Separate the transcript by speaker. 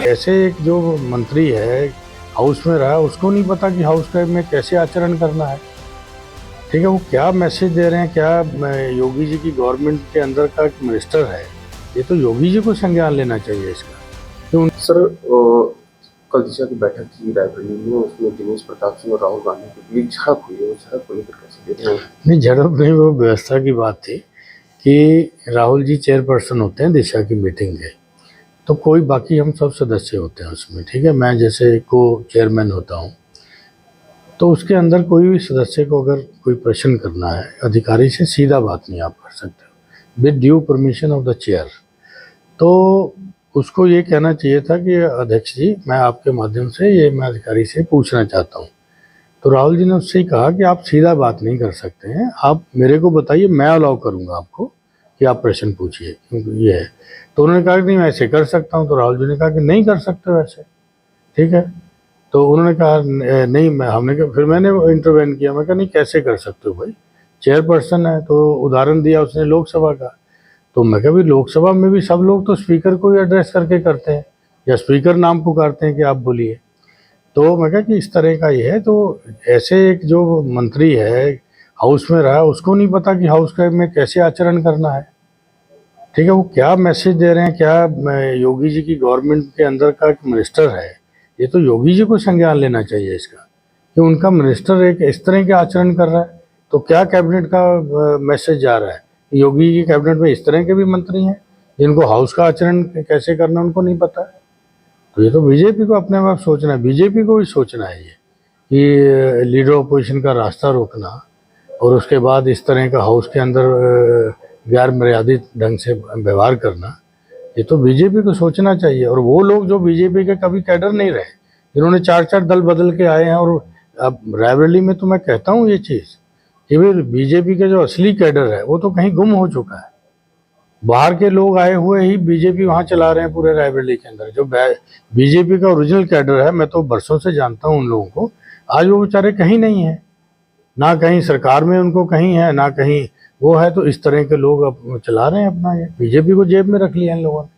Speaker 1: ऐसे एक जो मंत्री है हाउस में रहा, उसको नहीं पता कि हाउस में कैसे आचरण करना है। ठीक है, वो क्या मैसेज दे रहे हैं, क्या योगी जी की गवर्नमेंट के अंदर का एक मिनिस्टर है, ये तो योगी जी को संज्ञान लेना चाहिए इसका।
Speaker 2: तो सर कल दिशा की बैठक थी रायबरेली में, उसमें दिनेश प्रताप सिंह और राहुल गांधी के बीच झड़प हुई है, वो झड़प को लेकर कैसे देख रहे हैं?
Speaker 1: नहीं, झड़प नहीं, वो व्यवस्था की बात थी कि राहुल जी चेयरपर्सन होते हैं दिशा की मीटिंग के, तो कोई बाकी हम सब सदस्य होते हैं उसमें। ठीक है, मैं जैसे को चेयरमैन होता हूँ, तो उसके अंदर कोई भी सदस्य को अगर कोई प्रश्न करना है अधिकारी से, सीधा बात नहीं आप कर सकते with due permission of the chair. तो उसको ये कहना चाहिए था कि अध्यक्ष जी, मैं आपके माध्यम से ये मैं अधिकारी से पूछना चाहता हूँ। तो राहुल जी ने उससे ही कहा कि आप सीधा बात नहीं कर सकते हैं, आप मेरे को बताइए, मैं अलाउ करूँगा आपको कि आप प्रश्न पूछिए, क्योंकि ये है। तो उन्होंने कहा कि नहीं मैं ऐसे कर सकता हूँ, तो राहुल जी ने कहा कि नहीं कर सकते वैसे। ठीक है, तो उन्होंने कहा नहीं, हमने कहा, फिर मैंने इंटरवेन किया, मैं कहा नहीं कैसे कर सकते हो भाई, चेयरपर्सन है। तो उदाहरण दिया उसने लोकसभा का, तो मैं कहा भी लोकसभा में भी सब लोग तो स्पीकर को ही एड्रेस करके करते हैं, या स्पीकर नाम पुकारते हैं कि आप बोलिए। तो मैं कहा कि इस तरह का ये है। तो ऐसे एक जो मंत्री है हाउस में रहा, उसको नहीं पता कि हाउस में कैसे आचरण करना है। ठीक है, वो क्या मैसेज दे रहे हैं, क्या योगी जी की गवर्नमेंट के अंदर का एक मिनिस्टर है, ये तो योगी जी को संज्ञान लेना चाहिए इसका कि उनका मिनिस्टर एक इस तरह के आचरण कर रहा है। तो क्या कैबिनेट का मैसेज जा रहा है, योगी की कैबिनेट में इस तरह के भी मंत्री हैं जिनको हाउस का आचरण कैसे करना उनको नहीं पता है। तो ये तो बीजेपी को अपने आप सोचना है, बीजेपी को भी सोचना है ये कि लीडर ऑपोजिशन का रास्ता रोकना और उसके बाद इस तरह का हाउस के अंदर गैर मर्यादित ढंग से व्यवहार करना, ये तो बीजेपी को सोचना चाहिए। और वो लोग जो बीजेपी के कभी कैडर नहीं रहे, जिन्होंने 4-4 दल बदल के आए हैं, और अब रायबरेली में तो मैं कहता हूँ ये चीज़ कि भाई बीजेपी के जो असली कैडर है वो तो कहीं गुम हो चुका है। बाहर के लोग आए हुए ही बीजेपी वहाँ चला रहे हैं पूरे रायबरेली के अंदर। जो बीजेपी का ओरिजिनल कैडर है, मैं तो बरसों से जानता हूँ उन लोगों को, आज वो बेचारे कहीं नहीं है, ना कहीं सरकार में उनको कहीं है, ना कहीं वो है। तो इस तरह के लोग अब चला रहे हैं अपना, ये बीजेपी को जेब में रख लिया इन लोगों ने।